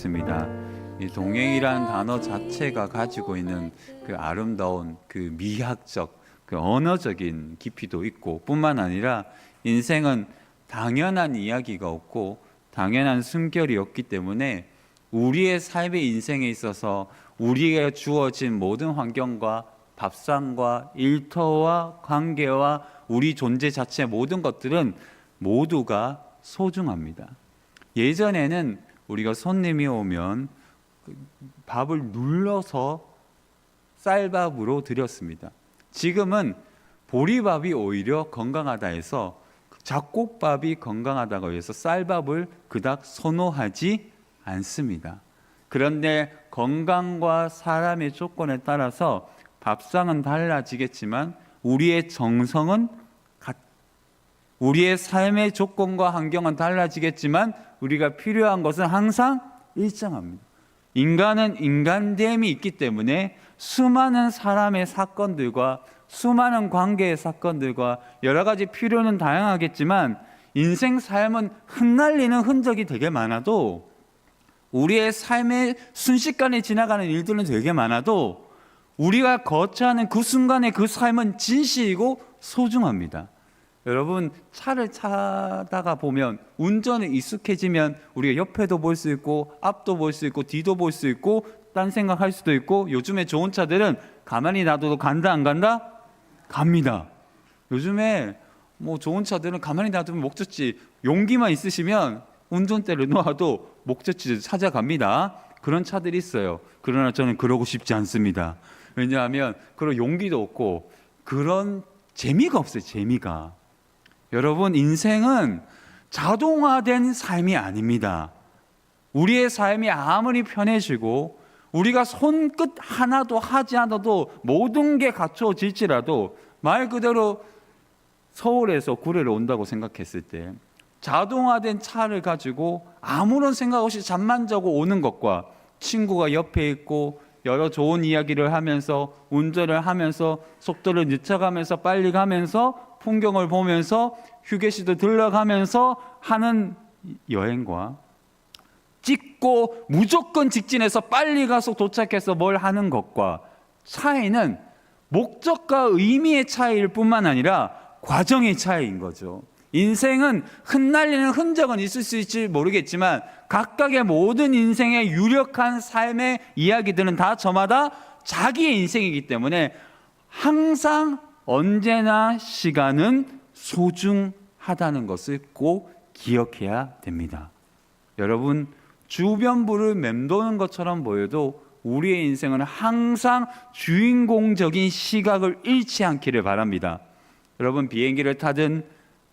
있습니다. 이 동행이라는 단어 자체가 가지고 있는 그 아름다운 그 미학적, 그 언어적인 깊이도 있고, 뿐만 아니라 인생은 당연한 이야기가 없고 당연한 순결이 없기 때문에 우리의 삶의 인생에 있어서 우리에게 주어진 모든 환경과 밥상과 일터와 관계와 우리 존재 자체의 모든 것들은 모두가 소중합니다. 예전에는 우리가 손님이 오면 밥을 눌러서 쌀밥으로 드렸습니다. 지금은 보리밥이 오히려 건강하다 해서 잡곡밥이 건강하다고 해서 쌀밥을 그닥 선호하지 않습니다. 그런데 건강과 사람의 조건에 따라서 밥상은 달라지겠지만 우리의 정성은 우리의 삶의 조건과 환경은 달라지겠지만 우리가 필요한 것은 항상 일정합니다. 인간은 인간됨이 있기 때문에 수많은 사람의 사건들과 수많은 관계의 사건들과 여러 가지 필요는 다양하겠지만 인생 삶은 흩날리는 흔적이 되게 많아도 우리의 삶의 순식간에 지나가는 일들은 되게 많아도 우리가 거처하는 그 순간의 그 삶은 진실이고 소중합니다. 여러분, 차를 타다가 보면 운전에 익숙해지면 우리가 옆에도 볼 수 있고 앞도 볼 수 있고 뒤도 볼 수 있고 딴 생각할 수도 있고, 요즘에 좋은 차들은 가만히 놔둬도 간다 안 간다? 갑니다. 요즘에 뭐 좋은 차들은 가만히 놔두면 목적지, 용기만 있으시면 운전대를 놓아도 목적지를 찾아갑니다. 그런 차들이 있어요. 그러나 저는 그러고 싶지 않습니다. 왜냐하면 그런 용기도 없고 그런 재미가 없어요. 재미가. 여러분, 인생은 자동화된 삶이 아닙니다. 우리의 삶이 아무리 편해지고 우리가 손끝 하나도 하지 않아도 모든 게 갖춰질지라도, 말 그대로 서울에서 구례로 온다고 생각했을 때 자동화된 차를 가지고 아무런 생각 없이 잠만 자고 오는 것과 친구가 옆에 있고 여러 좋은 이야기를 하면서 운전을 하면서 속도를 늦춰가면서 빨리 가면서 풍경을 보면서 휴게실도 들러가면서 하는 여행과 찍고 무조건 직진해서 빨리 가서 도착해서 뭘 하는 것과 차이는 목적과 의미의 차이일 뿐만 아니라 과정의 차이인 거죠. 인생은 흩날리는 흔적은 있을 수 있을지 모르겠지만 각각의 모든 인생의 유력한 삶의 이야기들은 다 저마다 자기의 인생이기 때문에 항상 언제나 시간은 소중하다는 것을 꼭 기억해야 됩니다. 여러분, 주변부를 맴도는 것처럼 보여도 우리의 인생은 항상 주인공적인 시각을 잃지 않기를 바랍니다. 여러분, 비행기를 타든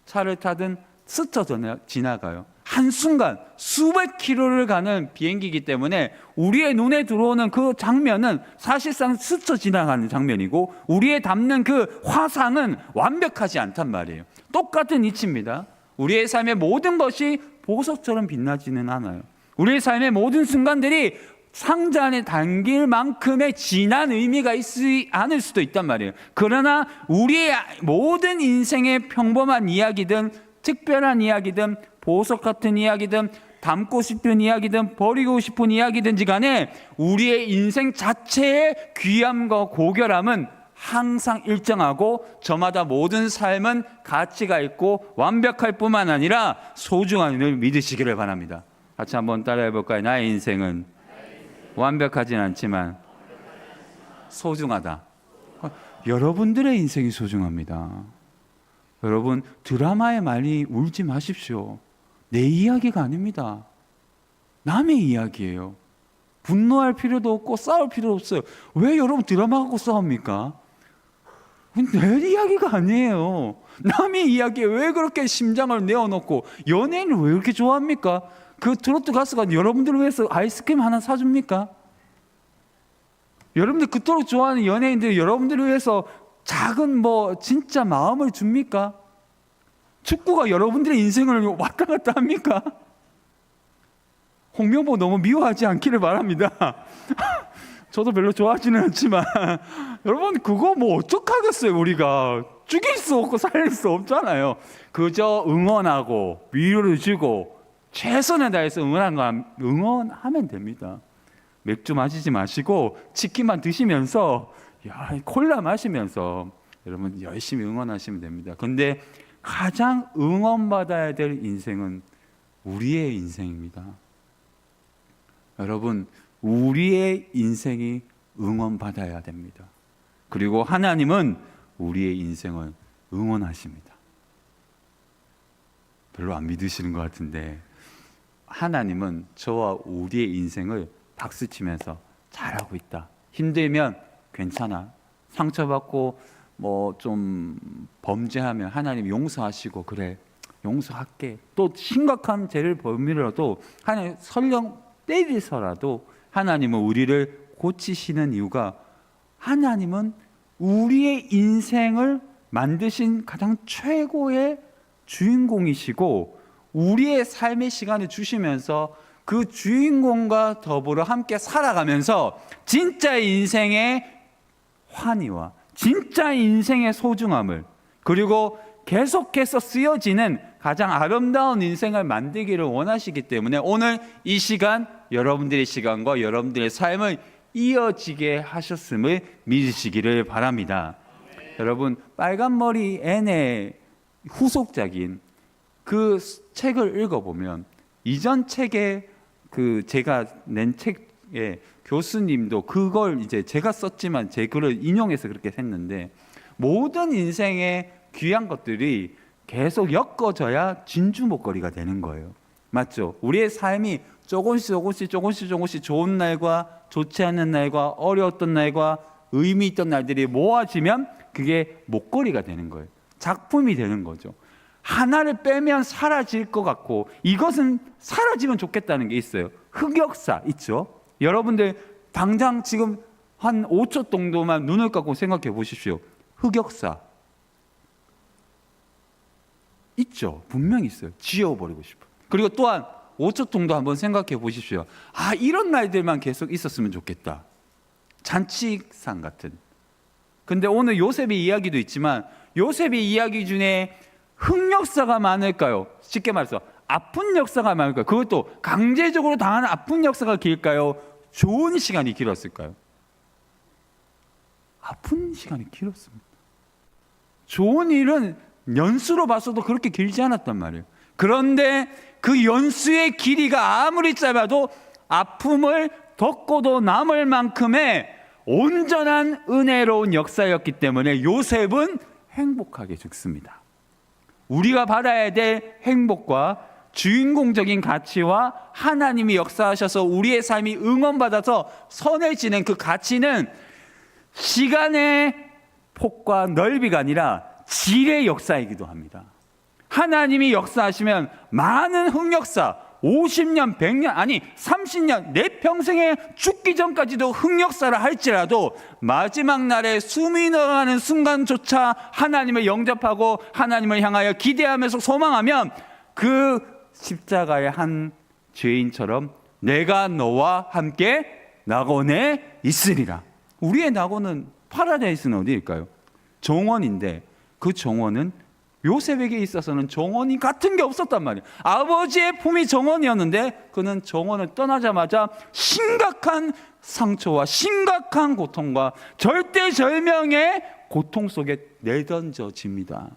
차를 타든 스쳐 지나가요. 한순간 수백 킬로를 가는 비행기이기 때문에 우리의 눈에 들어오는 그 장면은 사실상 스쳐 지나가는 장면이고 우리의 담는 그 화상은 완벽하지 않단 말이에요. 똑같은 이치입니다. 우리의 삶의 모든 것이 보석처럼 빛나지는 않아요. 우리의 삶의 모든 순간들이 상자 안에 담길 만큼의 진한 의미가 있지 않을 수도 있단 말이에요. 그러나 우리의 모든 인생의 평범한 이야기든 특별한 이야기든 보석 같은 이야기든 담고 싶은 이야기든 버리고 싶은 이야기든지 간에 우리의 인생 자체의 귀함과 고결함은 항상 일정하고 저마다 모든 삶은 가치가 있고 완벽할 뿐만 아니라 소중함을 믿으시기를 바랍니다. 같이 한번 따라해 볼까요? 나의 인생은 완벽하진 않지만 소중하다. 여러분들의 인생이 소중합니다. 여러분, 드라마에 많이 울지 마십시오. 내 이야기가 아닙니다. 남의 이야기예요. 분노할 필요도 없고 싸울 필요도 없어요. 왜 여러분 드라마 갖고 싸웁니까? 내 이야기가 아니에요. 남의 이야기에 왜 그렇게 심장을 내어놓고 연예인을 왜 그렇게 좋아합니까? 그 트로트 가수가 여러분들을 위해서 아이스크림 하나 사줍니까? 여러분들 그토록 좋아하는 연예인들이 여러분들을 위해서 작은 진짜 마음을 줍니까? 축구가 여러분들의 인생을 왔다 갔다 합니까? 홍명보 너무 미워하지 않기를 바랍니다. 저도 별로 좋아하지는 않지만 여러분, 그거 어떡하겠어요. 우리가 죽일 수 없고 살릴 수 없잖아요. 그저 응원하고 위로를 주고 최선을 다해서 응원하면 됩니다. 맥주 마시지 마시고 치킨만 드시면서 콜라 마시면서 여러분 열심히 응원하시면 됩니다. 그런데 가장 응원받아야 될 인생은 우리의 인생입니다. 여러분, 우리의 인생이 응원받아야 됩니다. 그리고 하나님은 우리의 인생을 응원하십니다. 별로 안 믿으시는 것 같은데 하나님은 저와 우리의 인생을 박수치면서 잘하고 있다. 힘들면 괜찮아. 상처받고 좀 범죄하면 하나님 용서하시고 그래. 용서할게. 또 심각한 죄를 범이라도 하나님 설령 때리서라도 하나님은 우리를 고치시는 이유가 하나님은 우리의 인생을 만드신 가장 최고의 주인공이시고 우리의 삶의 시간을 주시면서 그 주인공과 더불어 함께 살아가면서 진짜 인생의 환희와 진짜 인생의 소중함을 그리고 계속해서 쓰여지는 가장 아름다운 인생을 만들기를 원하시기 때문에 오늘 이 시간 여러분들의 시간과 여러분들의 삶을 이어지게 하셨음을 믿으시기를 바랍니다. 여러분, 빨간머리 앤의 후속작인 그 책을 읽어보면 이전 책에 제가 낸 책에 교수님도 그걸 이제 제가 썼지만 제 글을 인용해서 그렇게 했는데 모든 인생의 귀한 것들이 계속 엮어져야 진주 목걸이가 되는 거예요. 맞죠? 우리의 삶이 조금씩 좋은 날과 좋지 않은 날과 어려웠던 날과 의미 있던 날들이 모아지면 그게 목걸이가 되는 거예요. 작품이 되는 거죠. 하나를 빼면 사라질 것 같고 이것은 사라지면 좋겠다는 게 있어요. 흑역사 있죠? 여러분들 당장 지금 한 5초 정도만 눈을 감고 생각해 보십시오. 흑역사 있죠? 분명히 있어요. 지워버리고 싶어. 그리고 또한 5초 정도 한번 생각해 보십시오. 이런 날들만 계속 있었으면 좋겠다. 잔치상 같은. 근데 오늘 요셉의 이야기도 있지만 요셉의 이야기 중에 흑역사가 많을까요? 쉽게 말해서 아픈 역사가 많을까요? 그것도 강제적으로 당하는 아픈 역사가 길까요? 좋은 시간이 길었을까요? 아픈 시간이 길었습니다. 좋은 일은 연수로 봤어도 그렇게 길지 않았단 말이에요. 그런데 그 연수의 길이가 아무리 짧아도 아픔을 덮고도 남을 만큼의 온전한 은혜로운 역사였기 때문에 요셉은 행복하게 죽습니다. 우리가 받아야 될 행복과 주인공적인 가치와 하나님이 역사하셔서 우리의 삶이 응원받아서 선해지는 그 가치는 시간의 폭과 넓이가 아니라 질의 역사이기도 합니다. 하나님이 역사하시면 많은 흑역사 50년, 100년, 아니 30년 내 평생에 죽기 전까지도 흑역사를 할지라도 마지막 날에 숨이 넘어가는 순간조차 하나님을 영접하고 하나님을 향하여 기대하면서 소망하면 그 십자가의 한 죄인처럼 내가 너와 함께 낙원에 있으리라. 우리의 낙원은 파라다이스는 어디일까요? 정원인데 그 정원은 요셉에게 있어서는 정원이 같은 게 없었단 말이에요. 아버지의 품이 정원이었는데 그는 정원을 떠나자마자 심각한 상처와 심각한 고통과 절대절명의 고통 속에 내던져집니다.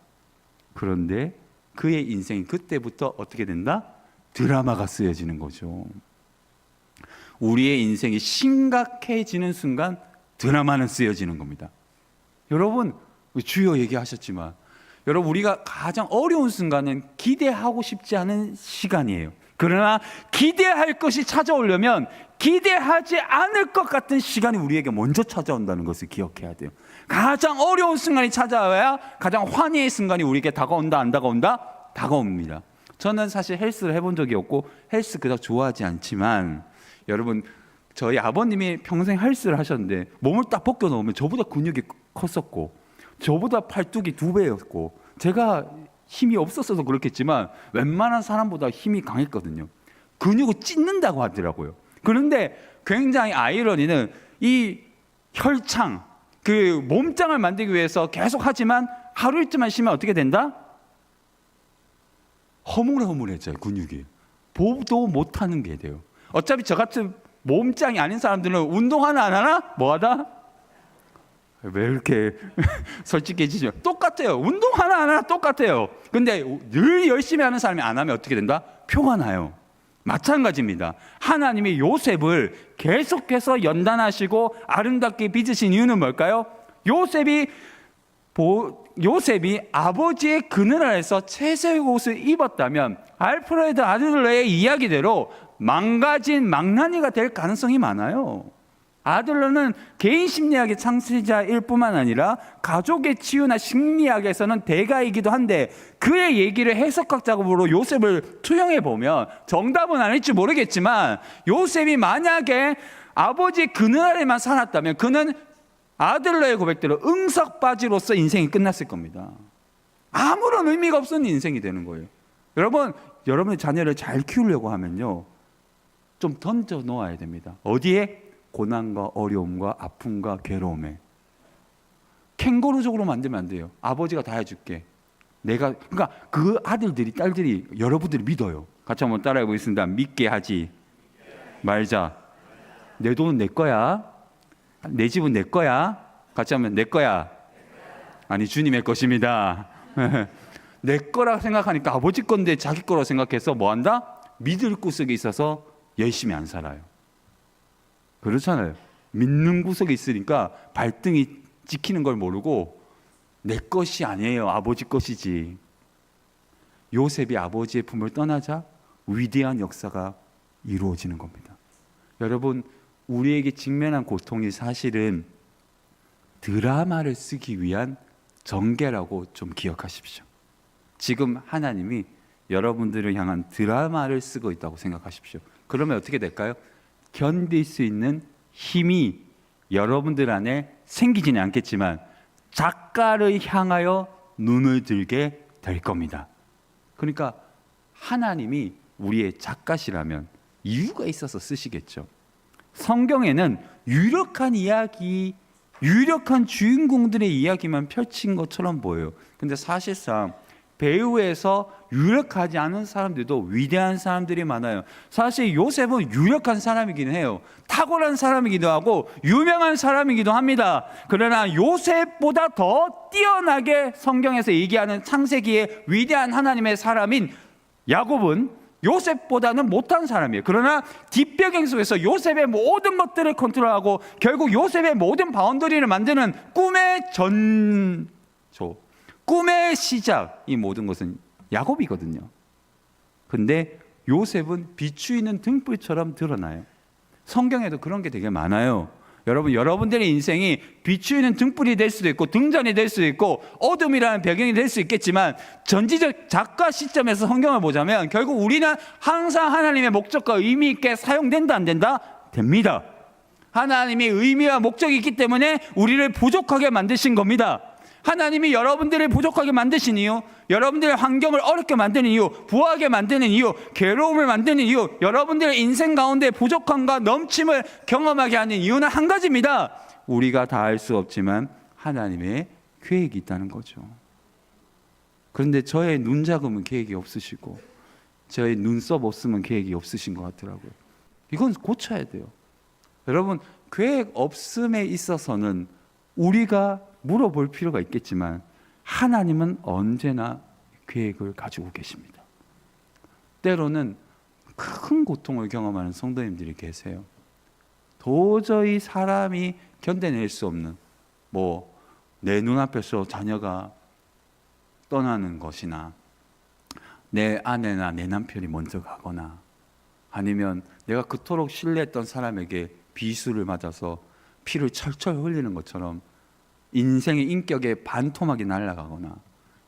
그런데 그의 인생이 그때부터 어떻게 된다? 드라마가 쓰여지는 거죠. 우리의 인생이 심각해지는 순간 드라마는 쓰여지는 겁니다. 여러분, 주여 얘기하셨지만 여러분, 우리가 가장 어려운 순간은 기대하고 싶지 않은 시간이에요. 그러나 기대할 것이 찾아오려면 기대하지 않을 것 같은 시간이 우리에게 먼저 찾아온다는 것을 기억해야 돼요. 가장 어려운 순간이 찾아와야 가장 환희의 순간이 우리에게 다가온다, 안 다가온다? 다가옵니다. 저는 사실 헬스를 해본 적이 없고 헬스 그닥 좋아하지 않지만 여러분, 저희 아버님이 평생 헬스를 하셨는데 몸을 딱 벗겨놓으면 저보다 근육이 컸었고 저보다 팔뚝이 2배였고 제가 힘이 없었어서 그렇겠지만 웬만한 사람보다 힘이 강했거든요. 근육을 찢는다고 하더라고요. 그런데 굉장히 아이러니는 이 혈창, 그 몸짱을 만들기 위해서 계속 하지만 하루 이틀만 쉬면 어떻게 된다? 허물허물해져요, 근육이. 보도 못하는 게 돼요. 어차피 저 같은 몸짱이 아닌 사람들은 운동 하나 안 하나? 뭐 하다? 왜 이렇게 솔직해지죠? 똑같아요. 운동 하나 안 하나 똑같아요. 근데 늘 열심히 하는 사람이 안 하면 어떻게 된다? 표가 나요. 마찬가지입니다. 하나님이 요셉을 계속해서 연단하시고 아름답게 빚으신 이유는 뭘까요? 요셉이 아버지의 그늘 아래서 채색 옷을 입었다면 알프레드 아들러의 이야기대로 망가진 망나니가 될 가능성이 많아요. 아들러는 개인 심리학의 창시자일 뿐만 아니라 가족의 치유나 심리학에서는 대가이기도 한데 그의 얘기를 해석학 작업으로 요셉을 투영해 보면 정답은 아닐지 모르겠지만 요셉이 만약에 아버지의 그늘 아래만 살았다면 그는 아들러의 고백대로 응석바지로서 인생이 끝났을 겁니다. 아무런 의미가 없는 인생이 되는 거예요. 여러분, 여러분의 자녀를 잘 키우려고 하면요, 좀 던져 놓아야 됩니다. 어디에? 고난과 어려움과 아픔과 괴로움에. 캥거루족으로 만들면 안 돼요. 아버지가 다 해줄게. 그러니까 그 아들들이, 딸들이 여러분들이 믿어요. 같이 한번 따라해 보겠습니다. 믿게 하지 말자. 내 돈은 내 거야. 내 집은 내 거야. 같이 하면 내 거야. 아니, 주님의 것입니다. 내 거라 생각하니까 아버지 건데 자기 거라 생각해서 뭐 한다? 믿을 구석에 있어서 열심히 안 살아요. 그렇잖아요. 믿는 구석에 있으니까 발등이 찍히는 걸 모르고 내 것이 아니에요. 아버지 것이지. 요셉이 아버지의 품을 떠나자 위대한 역사가 이루어지는 겁니다. 여러분, 우리에게 직면한 고통이 사실은 드라마를 쓰기 위한 전개라고 좀 기억하십시오. 지금 하나님이 여러분들을 향한 드라마를 쓰고 있다고 생각하십시오. 그러면 어떻게 될까요? 견딜 수 있는 힘이 여러분들 안에 생기지는 않겠지만 작가를 향하여 눈을 들게 될 겁니다. 그러니까 하나님이 우리의 작가시라면 이유가 있어서 쓰시겠죠. 성경에는 유력한 이야기, 유력한 주인공들의 이야기만 펼친 것처럼 보여요. 근데 사실상 배후에서 유력하지 않은 사람들도 위대한 사람들이 많아요. 사실 요셉은 유력한 사람이긴 해요. 탁월한 사람이기도 하고 유명한 사람이기도 합니다. 그러나 요셉보다 더 뛰어나게 성경에서 얘기하는 창세기의 위대한 하나님의 사람인 야곱은 요셉보다는 못한 사람이에요. 그러나 뒷배경 속에서 요셉의 모든 것들을 컨트롤하고 결국 요셉의 모든 바운더리를 만드는 꿈의 시작, 이 모든 것은 야곱이거든요. 근데 요셉은 비추이는 등불처럼 드러나요. 성경에도 그런 게 되게 많아요. 여러분, 여러분들의 인생이 비추이는 등불이 될 수도 있고 등잔이 될 수도 있고 어둠이라는 배경이 될 수 있겠지만 전지적 작가 시점에서 성경을 보자면 결국 우리는 항상 하나님의 목적과 의미 있게 사용된다, 안 된다? 됩니다. 하나님이 의미와 목적이 있기 때문에 우리를 부족하게 만드신 겁니다. 하나님이 여러분들을 부족하게 만드신 이유, 여러분들의 환경을 어렵게 만드는 이유, 부하게 만드는 이유, 괴로움을 만드는 이유, 여러분들의 인생 가운데 부족함과 넘침을 경험하게 하는 이유는 한 가지입니다. 우리가 다 알 수 없지만 하나님의 계획이 있다는 거죠. 그런데 저의 눈 작으면 계획이 없으시고 저의 눈썹 없으면 계획이 없으신 것 같더라고요. 이건 고쳐야 돼요. 여러분, 계획 없음에 있어서는 우리가 물어볼 필요가 있겠지만 하나님은 언제나 계획을 가지고 계십니다. 때로는 큰 고통을 경험하는 성도님들이 계세요. 도저히 사람이 견뎌낼 수 없는, 내 눈앞에서 자녀가 떠나는 것이나 내 아내나 내 남편이 먼저 가거나 아니면 내가 그토록 신뢰했던 사람에게 비수를 맞아서 피를 철철 흘리는 것처럼 인생의 인격에 반토막이 날아가거나,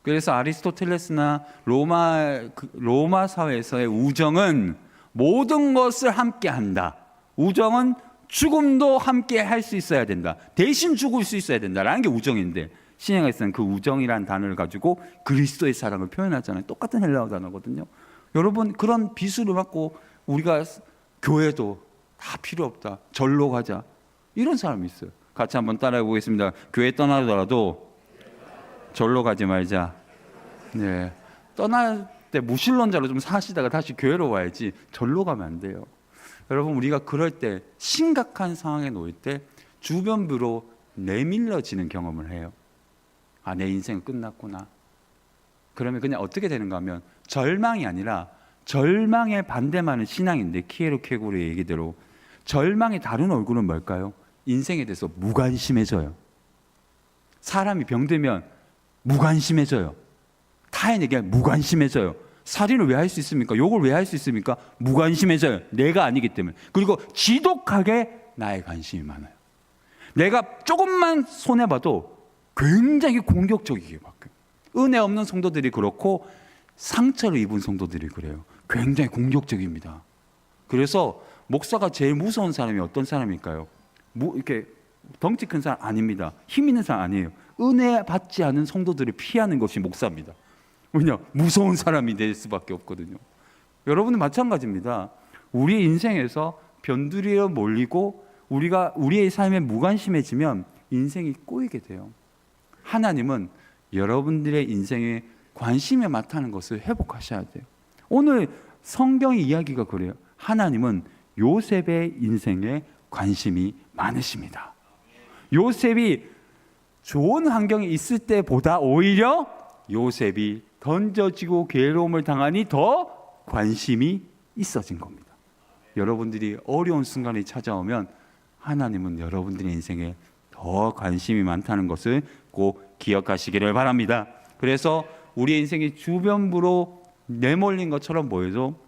그래서 아리스토텔레스나 로마 사회에서의 우정은 모든 것을 함께 한다. 우정은 죽음도 함께 할 수 있어야 된다. 대신 죽을 수 있어야 된다라는 게 우정인데, 신약에서는 그 우정이라는 단어를 가지고 그리스도의 사랑을 표현하잖아요. 똑같은 헬라어 단어거든요. 여러분, 그런 비수를 맞고 우리가 교회도 다 필요 없다, 절로 가자, 이런 사람이 있어요. 같이 한번 따라해 보겠습니다. 교회 떠나더라도 절로 가지 말자. 네, 때 무신론자로 좀 사시다가 다시 교회로 와야지 절로 가면 안 돼요. 여러분, 우리가 그럴 때 심각한 상황에 놓일 때 주변부로 내밀러지는 경험을 해요. 아, 내 인생은 끝났구나. 그러면 그냥 어떻게 되는가 하면 절망이 아니라 절망의 반대만은 신앙인데, 키에로 케고르의 얘기대로 절망의 다른 얼굴은 뭘까요? 인생에 대해서 무관심해져요. 사람이 병들면 무관심해져요. 타인에게 무관심해져요. 살인을 왜 할 수 있습니까? 욕을 왜 할 수 있습니까? 무관심해져요. 내가 아니기 때문에. 그리고 지독하게 나의 관심이 많아요. 내가 조금만 손해봐도 굉장히 공격적이게 바뀌어요. 은혜 없는 성도들이 그렇고 상처를 입은 성도들이 그래요. 굉장히 공격적입니다. 그래서 목사가 제일 무서운 사람이 어떤 사람일까요? 이렇게 덩치 큰 사람 아닙니다. 힘 있는 사람 아니에요. 은혜 받지 않은 성도들을 피하는 것이 목사입니다. 왜냐? 무서운 사람이 될 수밖에 없거든요. 여러분은 마찬가지입니다. 우리의 인생에서 변두리에 몰리고 우리의 삶에 무관심해지면 인생이 꼬이게 돼요. 하나님은 여러분들의 인생에 관심에 맡는 것을 회복하셔야 돼요. 오늘 성경의 이야기가 그래요. 하나님은 요셉의 인생에 관심이 많으십니다. 요셉이 좋은 환경에 있을 때보다 오히려 요셉이 던져지고 괴로움을 당하니 더 관심이 있어진 겁니다. 여러분들이 어려운 순간이 찾아오면 하나님은 여러분들의 인생에 더 관심이 많다는 것을 꼭 기억하시기를 바랍니다. 그래서 우리의 인생이 주변부로 내몰린 것처럼 보여도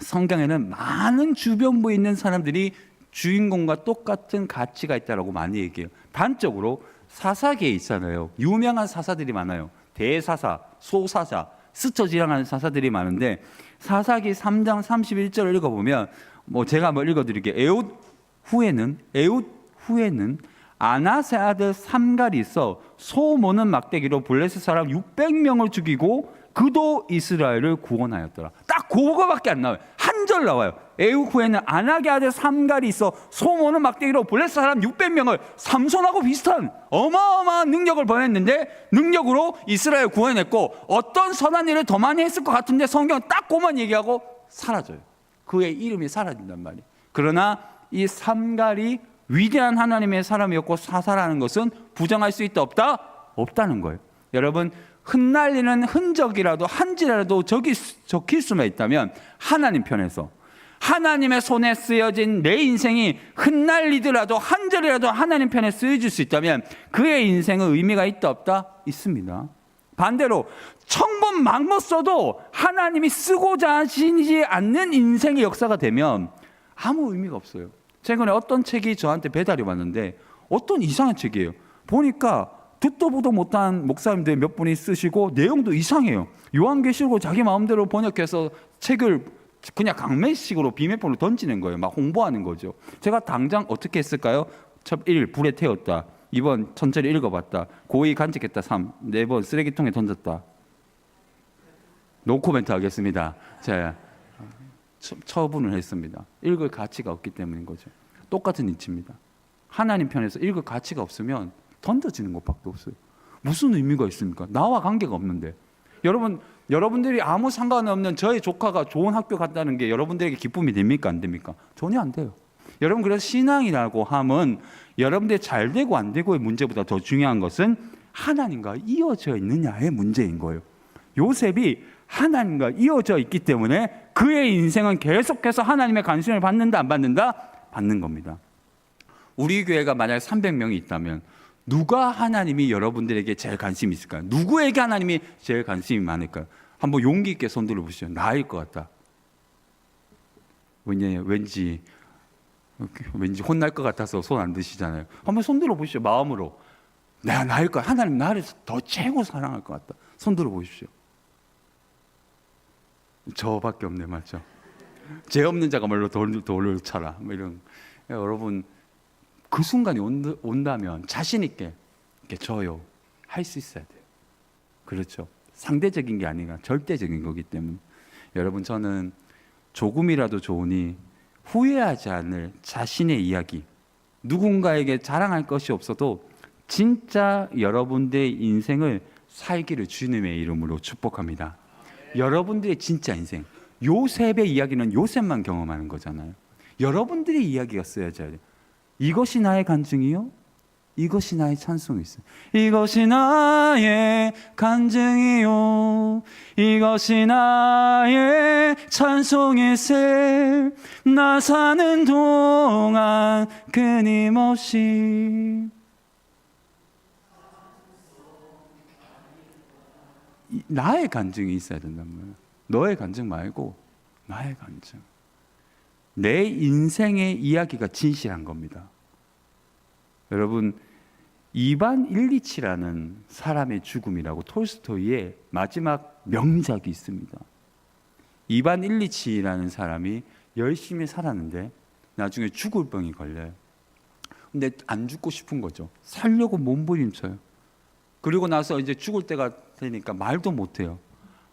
성경에는 많은 주변부에 있는 사람들이 주인공과 똑같은 가치가 있다고 많이 얘기해요. 단적으로 사사계에 있잖아요. 유명한 사사들이 많아요. 대사사, 소사사, 스쳐 지나가는 사사들이 많은데 사사기 3장 31절을 읽어보면 제가 한번 읽어드릴게요. 에웃 후에는 아나세 아들 삼갈이 있어 소 모는 막대기로 블레셋 사람 600명을 죽이고 그도 이스라엘을 구원하였더라. 딱 그거밖에 안 나와요. 한 절 나와요. 에웃 후에는 아나게 아들 삼갈이 있어 소 모는 막대기로 블레셋 사람 600명을 삼손하고 비슷한 어마어마한 능력을 보냈는데 능력으로 이스라엘 구원했고 어떤 선한 일을 더 많이 했을 것 같은데 성경은 딱 그만 얘기하고 사라져요. 그의 이름이 사라진단 말이에요. 그러나 이 삼갈이 위대한 하나님의 사람이었고 사사라는 것은 부정할 수 있다 없다? 없다는 거예요. 여러분, 흩날리는 흔적이라도 한지라도 적힐 수만 있다면 하나님 편에서 하나님의 손에 쓰여진 내 인생이 흩날리더라도 한 절이라도 하나님 편에 쓰여질 수 있다면 그의 인생은 의미가 있다 없다? 있습니다. 반대로 천번 막못 써도 하나님이 쓰고자 하시지 않는 인생의 역사가 되면 아무 의미가 없어요. 최근에 어떤 책이 저한테 배달이 왔는데 어떤 이상한 책이에요. 보니까 듣도 보도 못한 목사님들 몇 분이 쓰시고 내용도 이상해요. 요한계시록을 자기 마음대로 번역해서 책을 그냥 강매식으로 비매폰으로 던지는 거예요. 막 홍보하는 거죠. 제가 당장 어떻게 했을까요? 첫 1. 불에 태웠다. 2번 천천히 읽어봤다. 고의 간직했다. 3. 4번 쓰레기통에 던졌다. 노코멘트 하겠습니다. 제가 처분을 했습니다. 읽을 가치가 없기 때문인 거죠. 똑같은 이치입니다. 하나님 편에서 읽을 가치가 없으면 던져지는 것밖에 없어요. 무슨 의미가 있습니까? 나와 관계가 없는데. 여러분들이 아무 상관없는 저의 조카가 좋은 학교 갔다는 게 여러분들에게 기쁨이 됩니까? 안 됩니까? 전혀 안 돼요. 여러분, 그래서 신앙이라고 함은 여러분들이 잘 되고 안 되고의 문제보다 더 중요한 것은 하나님과 이어져 있느냐의 문제인 거예요. 요셉이 하나님과 이어져 있기 때문에 그의 인생은 계속해서 하나님의 관심을 받는다 안 받는다? 받는 겁니다. 우리 교회가 만약 300명이 있다면 누가 하나님이 여러분들에게 제일 관심이 있을까요? 누구에게 하나님이 제일 관심이 많을까요? 한번 용기 있게 손 들어보시죠. 나일 것 같다. 왠지 혼날 것 같아서 손 안 드시잖아요. 한번 손 들어보시죠. 마음으로. 내가 나일 것 같다. 하나님 나를 더 최고 사랑할 것 같다. 손 들어보십시오. 저밖에 없네, 맞죠? 죄 없는 자가 말로 돌을 차라. 뭐 이런. 여러분, 그 순간이 온다면 자신 있게 저요 할 수 있어야 돼요. 그렇죠? 상대적인 게 아니라 절대적인 거기 때문에 여러분, 저는 조금이라도 좋으니 후회하지 않을 자신의 이야기, 누군가에게 자랑할 것이 없어도 진짜 여러분들의 인생을 살기를 주님의 이름으로 축복합니다. 여러분들의 진짜 인생, 요셉의 이야기는 요셉만 경험하는 거잖아요. 여러분들의 이야기가 쓰여져야 돼요. 이것이 나의 간증이요, 이것이 나의 찬송이있어요. 이것이 나의 간증이요, 이것이 나의 찬송일세. 나 사는 동안 끊임없이. 나의 간증이 있어야 된단 말이에요. 너의 간증 말고 나의 간증. 내 인생의 이야기가 진실한 겁니다. 여러분, 이반 일리치라는 사람의 죽음이라고 톨스토이의 마지막 명작이 있습니다. 이반 일리치라는 사람이 열심히 살았는데 나중에 죽을 병이 걸려요. 근데 안 죽고 싶은 거죠. 살려고 몸부림쳐요. 그리고 나서 이제 죽을 때가 되니까 말도 못해요.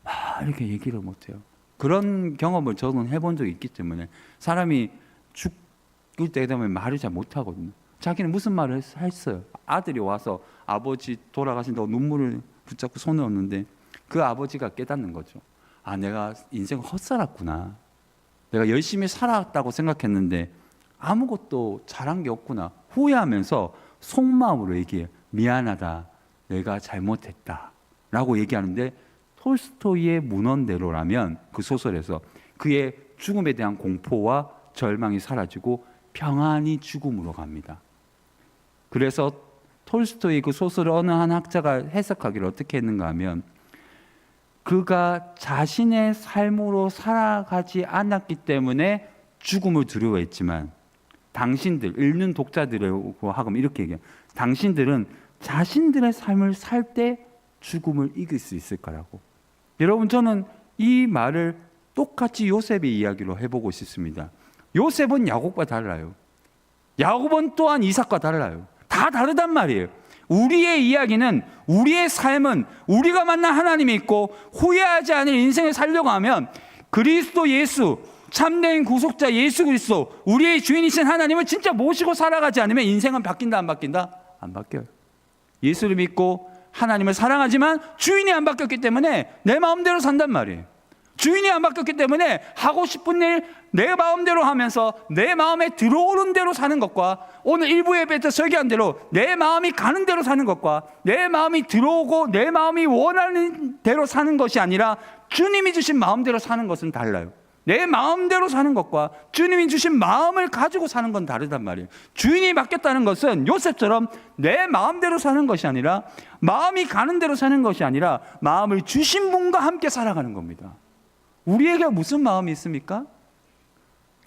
막 이렇게 얘기를 못해요. 그런 경험을 저는 해본 적이 있기 때문에, 사람이 죽을 때 되면 말을 잘 못하거든요. 자기는 무슨 말을 했어요. 아들이 와서 아버지 돌아가신다고 눈물을 붙잡고 손을 얹는데 그 아버지가 깨닫는 거죠. 아, 내가 인생 헛살았구나. 내가 열심히 살았다고 생각했는데 아무것도 잘한 게 없구나. 후회하면서 속마음으로 얘기해요. 미안하다. 내가 잘못했다. 라고 얘기하는데, 톨스토이의 문헌대로라면 그 소설에서 그의 죽음에 대한 공포와 절망이 사라지고 평안히 죽음으로 갑니다. 그래서 톨스토이 그 소설을 어느 한 학자가 해석하기를 어떻게 했는가 하면, 그가 자신의 삶으로 살아가지 않았기 때문에 죽음을 두려워했지만, 당신들, 읽는 독자들하고 하금 이렇게 얘기해요. 당신들은 자신들의 삶을 살 때 죽음을 이길 수 있을 거라고. 여러분, 저는 이 말을 똑같이 요셉의 이야기로 해보고 싶습니다. 요셉은 야곱과 달라요. 야곱은 또한 이삭과 달라요. 다 다르단 말이에요. 우리의 이야기는, 우리의 삶은 우리가 만난 하나님이 있고 후회하지 않을 인생을 살려고 하면 그리스도 예수, 참된 구속자 예수 그리스도, 우리의 주인이신 하나님을 진짜 모시고 살아가지 않으면 인생은 바뀐다 안 바뀐다? 안 바뀌어요. 예수를 믿고 하나님을 사랑하지만 주인이 안 바뀌었기 때문에 내 마음대로 산단 말이에요. 주인이 안 바뀌었기 때문에 하고 싶은 일 내 마음대로 하면서 내 마음에 들어오는 대로 사는 것과, 오늘 일부 예배 때 설교한 대로 내 마음이 가는 대로 사는 것과, 내 마음이 들어오고 내 마음이 원하는 대로 사는 것이 아니라 주님이 주신 마음대로 사는 것은 달라요. 내 마음대로 사는 것과 주님이 주신 마음을 가지고 사는 건 다르단 말이에요. 주인이 바뀌었다는 것은 요셉처럼 내 마음대로 사는 것이 아니라, 마음이 가는 대로 사는 것이 아니라 마음을 주신 분과 함께 살아가는 겁니다. 우리에게 무슨 마음이 있습니까?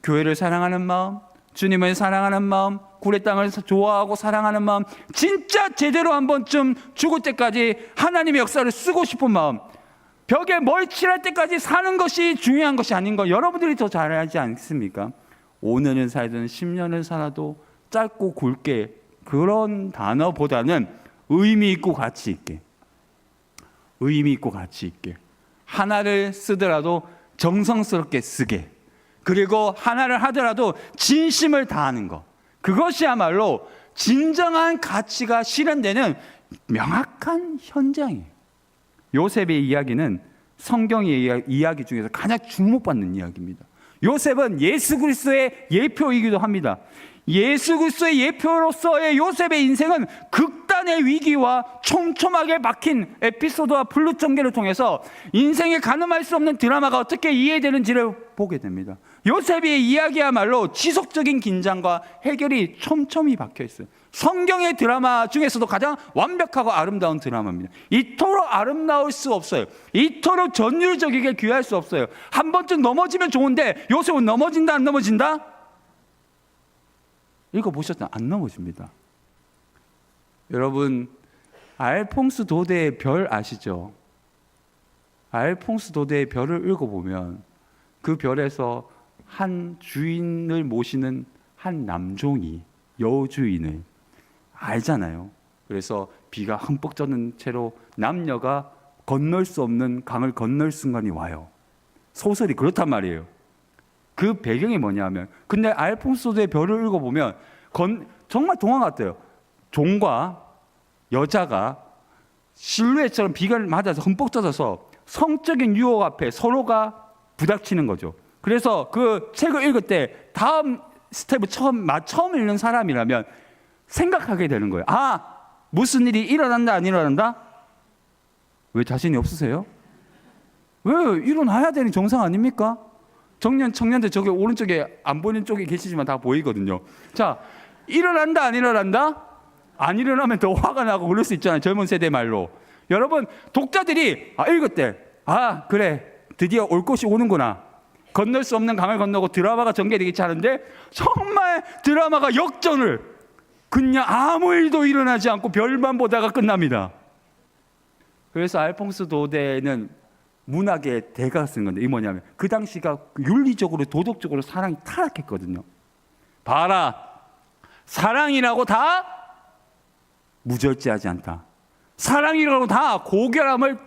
교회를 사랑하는 마음, 주님을 사랑하는 마음, 구레 땅을 좋아하고 사랑하는 마음, 진짜 제대로 한 번쯤 죽을 때까지 하나님의 역사를 쓰고 싶은 마음, 벽에 뭘 칠할 때까지 사는 것이 중요한 것이 아닌 거 여러분들이 더 잘 알지 않습니까? 5년을 살든 10년을 살아도 짧고 굵게, 그런 단어보다는 의미 있고 가치 있게, 의미 있고 가치 있게, 하나를 쓰더라도 정성스럽게 쓰게, 그리고 하나를 하더라도 진심을 다하는 것, 그것이야말로 진정한 가치가 실현되는 명확한 현장이에요. 요셉의 이야기는 성경의 이야기 중에서 가장 주목받는 이야기입니다. 요셉은 예수 그리스도의 예표이기도 합니다. 예수 그리스도의 예표로서의 요셉의 인생은 극단의 위기와 촘촘하게 박힌 에피소드와 플롯 전개를 통해서 인생에 가늠할 수 없는 드라마가 어떻게 이해되는지를 보게 됩니다. 요셉의 이야기야말로 지속적인 긴장과 해결이 촘촘히 박혀 있어요. 성경의 드라마 중에서도 가장 완벽하고 아름다운 드라마입니다. 이토록 아름다울 수 없어요. 이토록 전율적이게 귀할 수 없어요. 한 번쯤 넘어지면 좋은데 요셉은 넘어진다 안 넘어진다? 읽어보셨죠? 안 넘어집니다. 여러분, 알퐁스 도데의 별 아시죠? 알퐁스 도데의 별을 읽어보면 그 별에서 한 주인을 모시는 한 남종이 여주인을 알잖아요. 그래서 비가 흠뻑 젖는 채로 남녀가 건널 수 없는 강을 건널 순간이 와요. 소설이 그렇단 말이에요. 그 배경이 뭐냐면, 근데 알퐁스 도데의 별을 읽어보면 정말 동화 같아요. 종과 여자가 실루엣처럼 비가 맞아서 흠뻑 젖어서 성적인 유혹 앞에 서로가 부닥치는 거죠. 그래서 그 책을 읽을 때 다음 스텝을 처음 읽는 사람이라면 생각하게 되는 거예요. 무슨 일이 일어난다 안 일어난다? 왜 자신이 없으세요? 왜 일어나야 되는 정상 아닙니까? 청년들 저기 오른쪽에 안 보이는 쪽에 계시지만 다 보이거든요. 자, 일어난다 안 일어난다? 안 일어나면 더 화가 나고 그럴 수 있잖아요. 젊은 세대 말로. 여러분, 독자들이 읽을 때 그래 드디어 올 것이 오는구나. 건널 수 없는 강을 건너고 드라마가 전개되기 하는데 정말 드라마가 역전을 그냥 아무 일도 일어나지 않고 별만 보다가 끝납니다. 그래서 알퐁스 도데는 문학의 대가가 쓴 건데, 이 뭐냐면 그 당시가 윤리적으로 도덕적으로 사랑이 타락했거든요. 봐라, 사랑이라고 다 무절제하지 않다. 사랑이라고 다 고결함을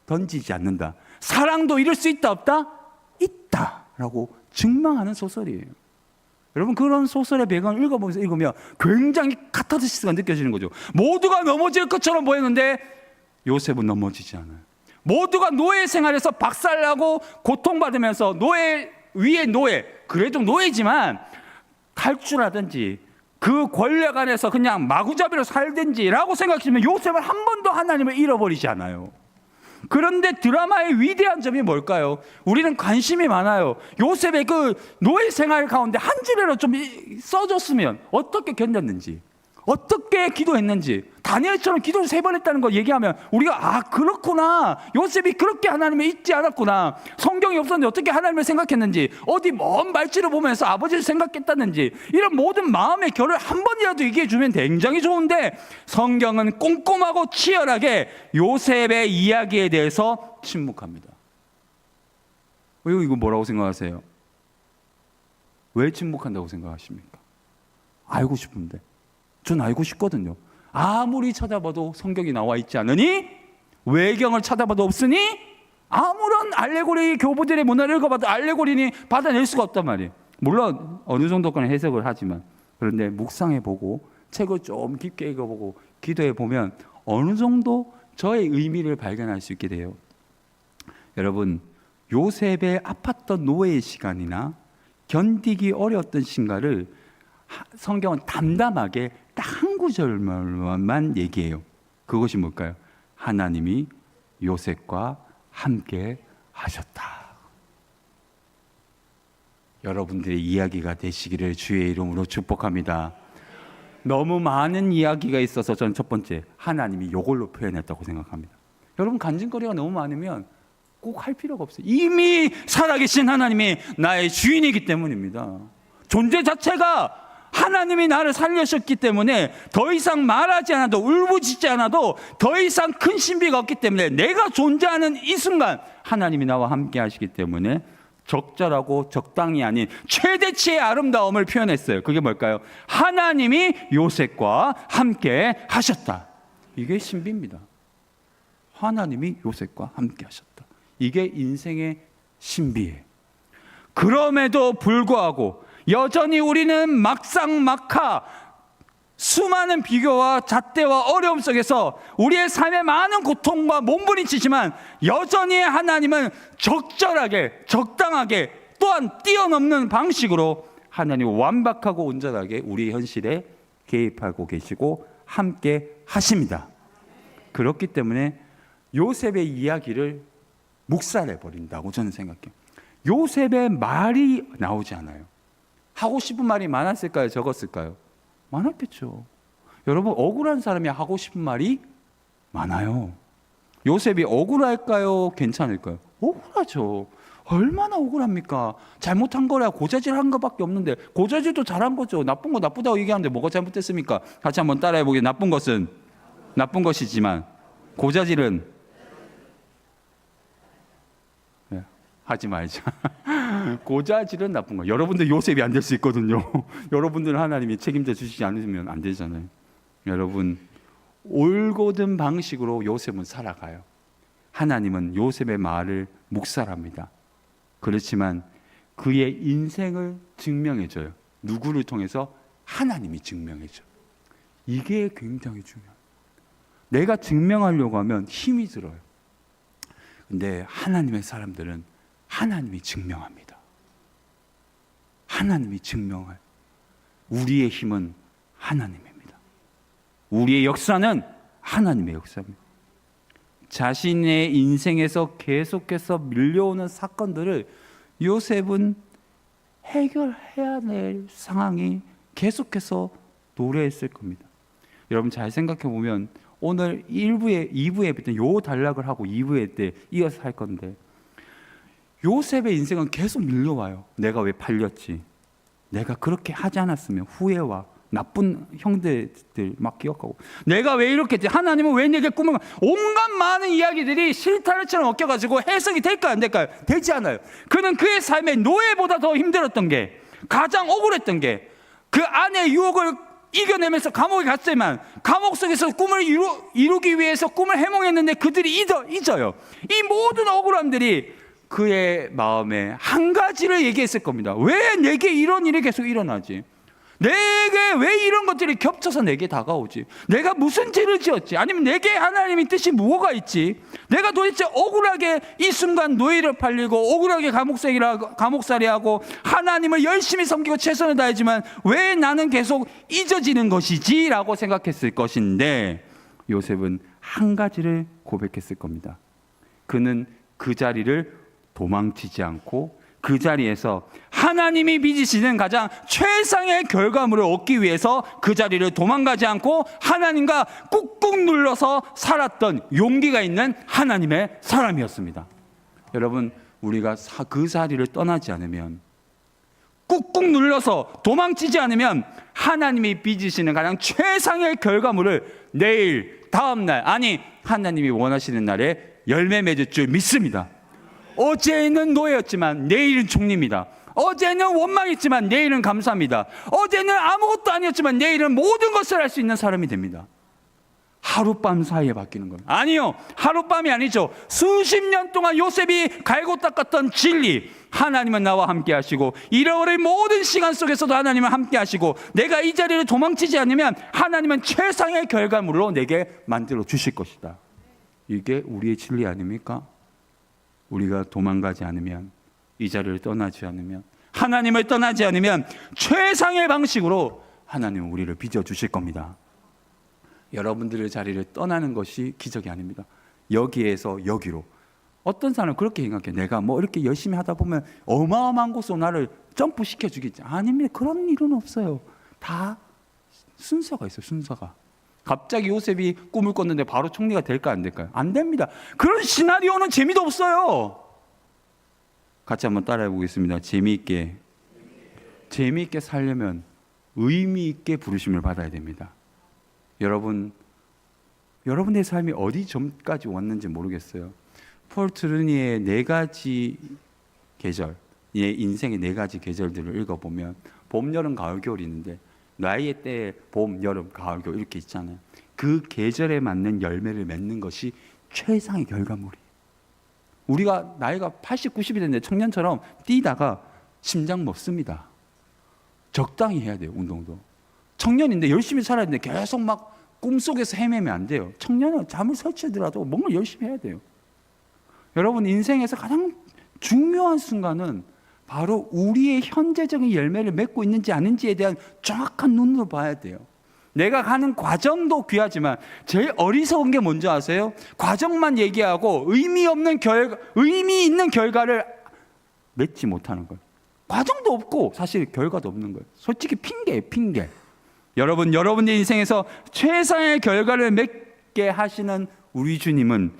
던지지 않는다. 사랑도 이룰 수 있다 없다? 있다라고 증명하는 소설이에요. 여러분, 그런 소설의 배경을 읽으면 굉장히 카타르시스가 느껴지는 거죠. 모두가 넘어질 것처럼 보였는데 요셉은 넘어지지 않아요. 모두가 노예 생활에서 박살나고 고통받으면서 노예 위에 노예, 그래도 노예지만 탈출하든지 그 권력 안에서 그냥 마구잡이로 살든지라고 생각하시면 요셉은 한 번도 하나님을 잃어버리지 않아요. 그런데 드라마의 위대한 점이 뭘까요? 우리는 관심이 많아요. 요셉의 그 노예 생활 가운데 한 줄이라도 좀 써줬으면 어떻게 견뎠는지, 어떻게 기도했는지, 다니엘처럼 기도를 3번 했다는 거 얘기하면 우리가 그렇구나, 요셉이 그렇게 하나님을 잊지 않았구나, 성경이 없었는데 어떻게 하나님을 생각했는지, 어디 먼 말지를 보면서 아버지를 생각했다는지, 이런 모든 마음의 결을 한 번이라도 얘기해 주면 굉장히 좋은데 성경은 꼼꼼하고 치열하게 요셉의 이야기에 대해서 침묵합니다. 이거 뭐라고 생각하세요? 왜 침묵한다고 생각하십니까? 알고 싶은데. 전 알고 싶거든요. 아무리 찾아봐도 성경이 나와 있지 않으니, 외경을 찾아봐도 없으니, 아무런 알레고리 교부들의 문화를 읽어봐도 알레고리니 받아낼 수가 없단 말이에요. 물론 어느 정도까지 해석을 하지만, 그런데 묵상해보고 책을 좀 깊게 읽어보고 기도해보면 어느 정도 저의 의미를 발견할 수 있게 돼요. 여러분, 요셉의 아팠던 노예의 시간이나 견디기 어려웠던 시간을 성경은 담담하게 딱 한 구절만 얘기해요. 그것이 뭘까요? 하나님이 요셉과 함께 하셨다. 여러분들의 이야기가 되시기를 주의 이름으로 축복합니다. 너무 많은 이야기가 있어서 전 첫 번째, 하나님이 이걸로 표현했다고 생각합니다. 여러분, 간증거리가 너무 많으면 꼭 할 필요가 없어요. 이미 살아계신 하나님이 나의 주인이기 때문입니다. 존재 자체가 하나님이 나를 살려셨기 때문에 더 이상 말하지 않아도, 울부짖지 않아도 더 이상 큰 신비가 없기 때문에, 내가 존재하는 이 순간 하나님이 나와 함께 하시기 때문에 적절하고 적당히 아닌 최대치의 아름다움을 표현했어요. 그게 뭘까요? 하나님이 요셉과 함께 하셨다. 이게 신비입니다. 하나님이 요셉과 함께 하셨다. 이게 인생의 신비예요. 그럼에도 불구하고 여전히 우리는 막상막하 수많은 비교와 잣대와 어려움 속에서 우리의 삶에 많은 고통과 몸부림치지만 여전히 하나님은 적절하게, 적당하게, 또한 뛰어넘는 방식으로 하나님 완벽하고 온전하게 우리 현실에 개입하고 계시고 함께 하십니다. 그렇기 때문에 요셉의 이야기를 묵살해버린다고 저는 생각해요. 요셉의 말이 나오지 않아요. 하고 싶은 말이 많았을까요? 적었을까요? 많았겠죠. 여러분, 억울한 사람이 하고 싶은 말이 많아요. 요셉이 억울할까요? 괜찮을까요? 억울하죠. 얼마나 억울합니까? 잘못한 거라 고자질한 것밖에 없는데, 고자질도 잘한 거죠. 나쁜 거 나쁘다고 얘기하는데 뭐가 잘못됐습니까? 같이 한번 따라해 보게. 나쁜 것은 나쁜 것이지만 고자질은 하지 말자. 고자질은 나쁜 거. 여러분들 요셉이 안 될 수 있거든요. 여러분들 하나님이 책임져 주시지 않으면 안 되잖아요. 여러분, 올곧은 방식으로 요셉은 살아가요. 하나님은 요셉의 말을 묵살합니다. 그렇지만 그의 인생을 증명해줘요. 누구를 통해서? 하나님이 증명해줘요. 이게 굉장히 중요해요. 내가 증명하려고 하면 힘이 들어요. 근데 하나님의 사람들은 하나님이 증명합니다. 하나님이 증명할. 우리의 힘은 하나님입니다. 우리의 역사는 하나님의 역사입니다. 자신의 인생에서 계속해서 밀려오는 사건들을 요셉은 해결해야 될 상황이 계속해서 노래했을 겁니다. 여러분 잘 생각해 보면 오늘 2부에 요 단락을 하고 2부에 때 이어서 할 건데, 요셉의 인생은 계속 밀려와요. 내가 왜 팔렸지? 내가 그렇게 하지 않았으면 후회와 나쁜 형제들 막 기억하고, 내가 왜 이렇게 했지? 하나님은 왜 내게 꿈을, 온갖 많은 이야기들이 실타래처럼 엮여가지고 해석이 될까요? 안 될까요? 되지 않아요. 그는 그의 삶의 노예보다 더 힘들었던 게, 가장 억울했던 게, 그 아내의 유혹을 이겨내면서 감옥에 갔지만 감옥 속에서 꿈을 이루기 위해서 꿈을 해몽했는데 그들이 잊어요. 이 모든 억울함들이 그의 마음에 한 가지를 얘기했을 겁니다. 왜 내게 이런 일이 계속 일어나지? 내게 왜 이런 것들이 겹쳐서 내게 다가오지? 내가 무슨 죄를 지었지? 아니면 내게 하나님의 뜻이 무엇가 있지? 내가 도대체 억울하게 이 순간 노예를 팔리고 억울하게 감옥살이하고 하나님을 열심히 섬기고 최선을 다하지만 왜 나는 계속 잊어지는 것이지? 라고 생각했을 것인데, 요셉은 한 가지를 고백했을 겁니다. 그는 그 자리를 도망치지 않고 그 자리에서 하나님이 빚으시는 가장 최상의 결과물을 얻기 위해서 그 자리를 도망가지 않고 하나님과 꾹꾹 눌러서 살았던 용기가 있는 하나님의 사람이었습니다. 여러분, 우리가 그 자리를 떠나지 않으면, 꾹꾹 눌러서 도망치지 않으면 하나님이 빚으시는 가장 최상의 결과물을 내일, 다음날, 아니 하나님이 원하시는 날에 열매 맺을 줄 믿습니다. 어제는 노예였지만 내일은 총리입니다. 어제는 원망했지만 내일은 감사합니다. 어제는 아무것도 아니었지만 내일은 모든 것을 할 수 있는 사람이 됩니다. 하룻밤 사이에 바뀌는 겁니다. 아니요, 하룻밤이 아니죠. 수십 년 동안 요셉이 갈고 닦았던 진리, 하나님은 나와 함께 하시고 잃어버린 모든 시간 속에서도 하나님은 함께 하시고, 내가 이 자리를 도망치지 않으면 하나님은 최상의 결과물로 내게 만들어 주실 것이다. 이게 우리의 진리 아닙니까? 우리가 도망가지 않으면, 이 자리를 떠나지 않으면, 하나님을 떠나지 않으면 최상의 방식으로 하나님은 우리를 빚어주실 겁니다. 여러분들의 자리를 떠나는 것이 기적이 아닙니다. 여기에서 여기로. 어떤 사람은 그렇게 생각해요. 내가 뭐 이렇게 열심히 하다 보면 어마어마한 곳으로 나를 점프시켜 주겠지. 아닙니다. 그런 일은 없어요. 다 순서가 있어요. 순서가. 갑자기 요셉이 꿈을 꿨는데 바로 총리가 될까 안 될까요? 안 됩니다. 그런 시나리오는 재미도 없어요. 같이 한번 따라해 보겠습니다. 재미있게 살려면 의미 있게 부르심을 받아야 됩니다. 여러분의 삶이 어디 점까지 왔는지 모르겠어요. 폴 트루니의 4가지 계절, 인생의 4가지 계절들을 읽어보면 봄, 여름, 가을, 겨울이 있는데, 나이의 때에 봄, 여름, 가을, 겨울 이렇게 있잖아요. 그 계절에 맞는 열매를 맺는 것이 최상의 결과물이에요. 우리가 나이가 80, 90이 됐는데 청년처럼 뛰다가 심장 멎습니다. 적당히 해야 돼요. 운동도. 청년인데 열심히 살아야 되는데 계속 막 꿈속에서 헤매면 안 돼요. 청년은 잠을 설치더라도 뭔가 열심히 해야 돼요. 여러분, 인생에서 가장 중요한 순간은 바로 우리의 현재적인 열매를 맺고 있는지 아닌지에 대한 정확한 눈으로 봐야 돼요. 내가 가는 과정도 귀하지만 제일 어리석은 게 뭔지 아세요? 과정만 얘기하고 의미 있는 결과를 맺지 못하는 거예요. 과정도 없고 사실 결과도 없는 거예요. 솔직히 핑계예요, 핑계. 여러분의 인생에서 최상의 결과를 맺게 하시는 우리 주님은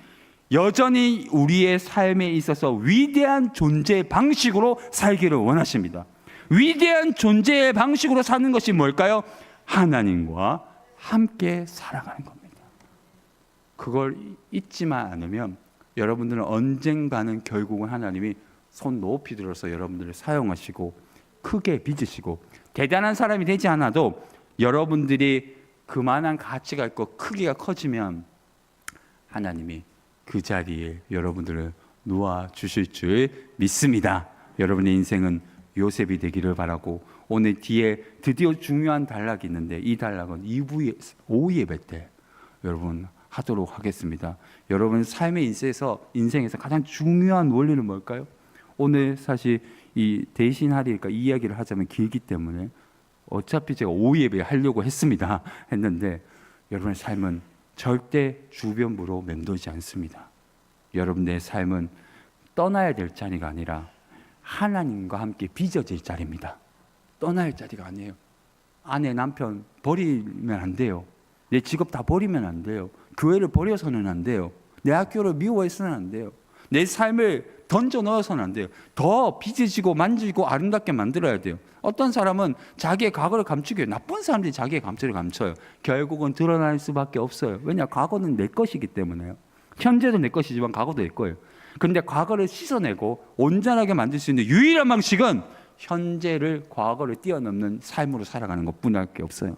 여전히 우리의 삶에 있어서 위대한 존재의 방식으로 살기를 원하십니다. 위대한 존재의 방식으로 사는 것이 뭘까요? 하나님과 함께 살아가는 겁니다. 그걸 잊지만 않으면 여러분들은 언젠가는 결국은 하나님이 손 높이 들어서 여러분들을 사용하시고 크게 빚으시고, 대단한 사람이 되지 않아도 여러분들이 그만한 가치가 있고 크기가 커지면 하나님이 그 자리에 여러분들을 놓아 주실 줄 믿습니다. 여러분의 인생은 요셉이 되기를 바라고, 오늘 뒤에 드디어 중요한 단락이 있는데 이 단락은 오후 예배 때 여러분 하도록 하겠습니다. 여러분 삶의 인생에서 가장 중요한 원리는 뭘까요? 오늘 사실 이 대신하리니까 이 이야기를 하자면 길기 때문에 어차피 제가 오후 예배 하려고 했는데 여러분의 삶은 절대 주변부로 맴돌지 않습니다. 여러분의 삶은 떠나야 될 자리가 아니라 하나님과 함께 빚어질 자리입니다. 떠나야 할 자리가 아니에요. 아내, 남편 버리면 안 돼요. 내 직업 다 버리면 안 돼요. 교회를 버려서는 안 돼요. 내 학교를 미워해서는 안 돼요. 내 삶을 던져 넣어서는 안 돼요. 더 빚어지고 만지고 아름답게 만들어야 돼요. 어떤 사람은 자기의 과거를 감추게 해요. 나쁜 사람들이 자기의 감추를 감춰요. 결국은 드러날 수밖에 없어요. 왜냐? 과거는 내 것이기 때문에요. 현재도 내 것이지만 과거도 내 거예요. 그런데 과거를 씻어내고 온전하게 만들 수 있는 유일한 방식은 현재를 과거를 뛰어넘는 삶으로 살아가는 것뿐밖에 없어요.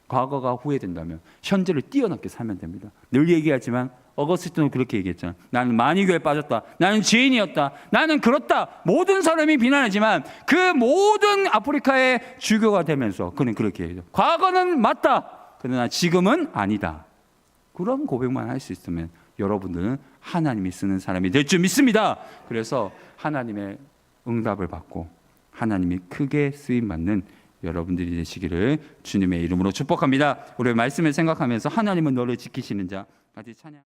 과거가 후회된다면 현재를 뛰어넘게 살면 됩니다. 늘 얘기하지만 어거스틴은 그렇게 얘기했잖아요. 나는 만이교에 빠졌다. 나는 죄인이었다. 나는 그렇다. 모든 사람이 비난하지만 그 모든 아프리카의 주교가 되면서 그는 그렇게 얘기해요. 과거는 맞다. 그러나 지금은 아니다. 그런 고백만 할 수 있으면 여러분들은 하나님이 쓰는 사람이 될 줄 믿습니다. 그래서 하나님의 응답을 받고 하나님이 크게 쓰임받는 여러분들이 되시기를 주님의 이름으로 축복합니다. 우리 말씀을 생각하면서 하나님은 너를 지키시는 자 같이 찬양.